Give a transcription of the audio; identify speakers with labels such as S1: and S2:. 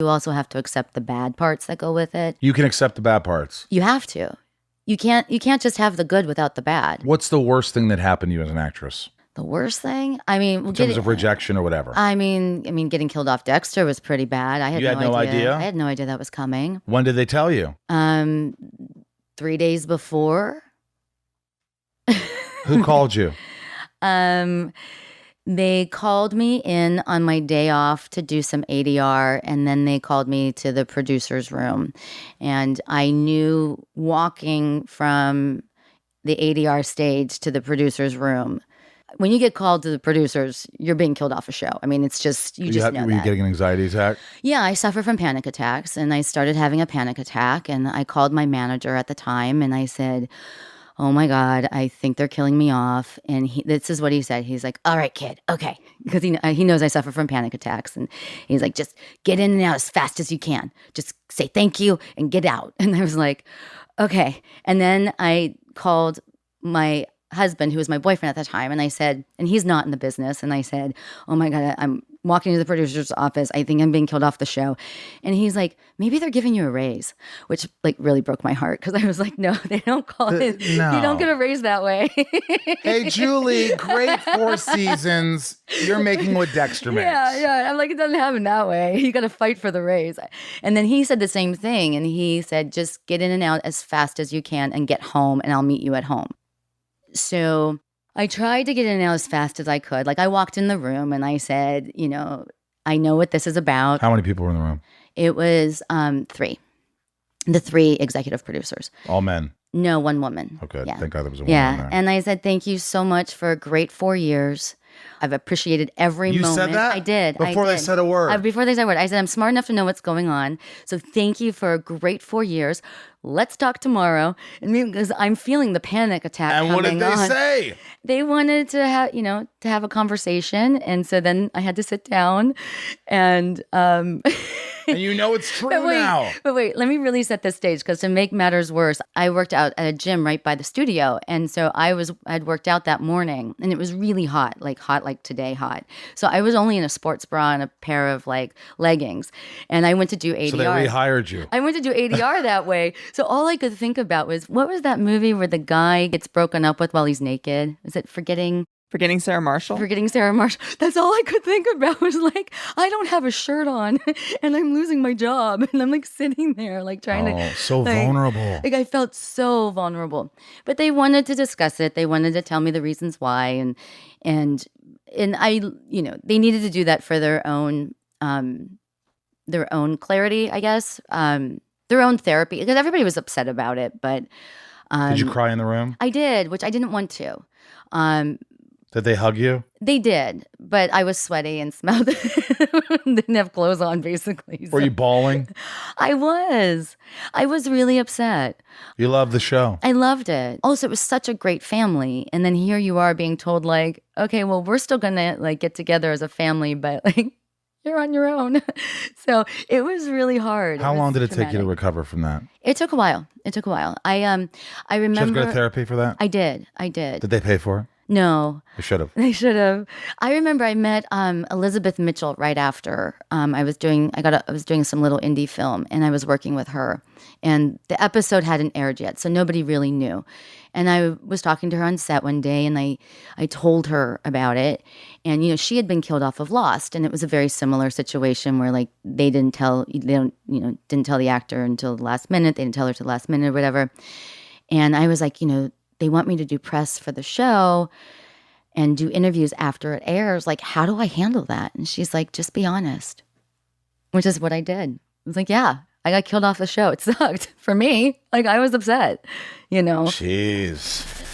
S1: You also have to accept the bad parts that go with it.
S2: You can accept the bad parts.
S1: You have to. You can't just have the good without the bad.
S2: What's the worst thing that happened to you as an actress?
S1: The worst thing? I mean,
S2: in terms of rejection or whatever.
S1: I mean, getting killed off Dexter was pretty bad. I had no idea. I had no idea that was coming.
S2: When did they tell you?
S1: 3 days before.
S2: Who called you?
S1: They called me in on my day off to do some ADR, and then they called me to the producer's room. And I knew walking from the ADR stage to the producer's room, when you get called to the producers, you're being killed off a show. I mean, it's just, you just know
S2: Were you getting an anxiety attack?
S1: Yeah, I suffer from panic attacks, and I started having a panic attack, and I called my manager at the time, and I said, oh my God, I think they're killing me off. And this is what he said. He's like, all right, kid, okay. Because he knows I suffer from panic attacks. And he's like, just get in and out as fast as you can. Just say thank you and get out. And I was like, okay. And then I called my husband, who was my boyfriend at the time, and I said, and he's not in the business, and I said, oh my God, I'm walking to the producer's office. I think I'm being killed off the show. And he's like, maybe they're giving you a raise, which like really broke my heart, because I was like, no, they don't call it. No. You don't get a raise that way.
S2: Hey, Julie, great 4 seasons. You're making what Dexter makes.
S1: Yeah. I'm like, it doesn't happen that way. You got to fight for the raise. And then he said the same thing. And he said, just get in and out as fast as you can and get home, and I'll meet you at home. So I tried to get in and out as fast as I could. Like, I walked in the room and I said, I know what this is about.
S2: How many people were in the room?
S1: It was 3. The 3 executive producers.
S2: All men?
S1: No, 1 woman.
S2: Okay,
S1: yeah.
S2: Thank God there was a woman in there.
S1: And I said, thank you so much for a great 4 years. I've appreciated every moment.
S2: You said that?
S1: I did.
S2: Before they said a word?
S1: Before they said a word. I said, I'm smart enough to know what's going on. So thank you for a great 4 years. Let's talk tomorrow. And because I'm feeling the panic attack coming on.
S2: And what did they say?
S1: They wanted to have a conversation. And so then I had to sit down and
S2: and it's true now.
S1: But wait, let me really set this stage, because to make matters worse, I worked out at a gym right by the studio. And so I'd worked out that morning, and it was really hot like today hot. So I was only in a sports bra and a pair of like leggings. And I went to do ADR.
S2: So they rehired you.
S1: I went to do ADR that way. So all I could think about was, what was that movie where the guy gets broken up with while he's naked? Is it Forgetting
S3: Sarah Marshall?
S1: Forgetting Sarah Marshall. That's all I could think about, was like, I don't have a shirt on and I'm losing my job. And I'm like sitting there like trying to.
S2: So vulnerable.
S1: Like, I felt so vulnerable. But they wanted to discuss it. They wanted to tell me the reasons why. And I, they needed to do that for their own clarity, I guess. Their own therapy, because everybody was upset about it. But
S2: did you cry in the room?
S1: I did, which I didn't want to.
S2: Did they hug you?
S1: They did, but I was sweaty and smelled. Didn't have clothes on, basically. So.
S2: Were you bawling?
S1: I was really upset.
S2: You loved the show.
S1: I loved it. Also, it was such a great family, and then here you are being told, like, okay, well, we're still gonna like get together as a family, but like, you're on your own. So it was really hard.
S2: How long did it take you to recover from that?
S1: It took a while. I remember.
S2: Did you have to go to therapy for that?
S1: I did.
S2: Did they pay for it?
S1: No.
S2: They should have.
S1: I remember I met Elizabeth Mitchell right after. I was doing some little indie film, and I was working with her. And the episode hadn't aired yet, so nobody really knew. And I was talking to her on set one day, and I told her about it. And she had been killed off of Lost, and it was a very similar situation where like they didn't tell the actor until the last minute. They didn't tell her till the last minute or whatever. And I was like, they want me to do press for the show and do interviews after it airs. Like, how do I handle that? And she's like, just be honest, which is what I did. I was like, yeah, I got killed off the show. It sucked for me. Like, I was upset,
S2: Jeez.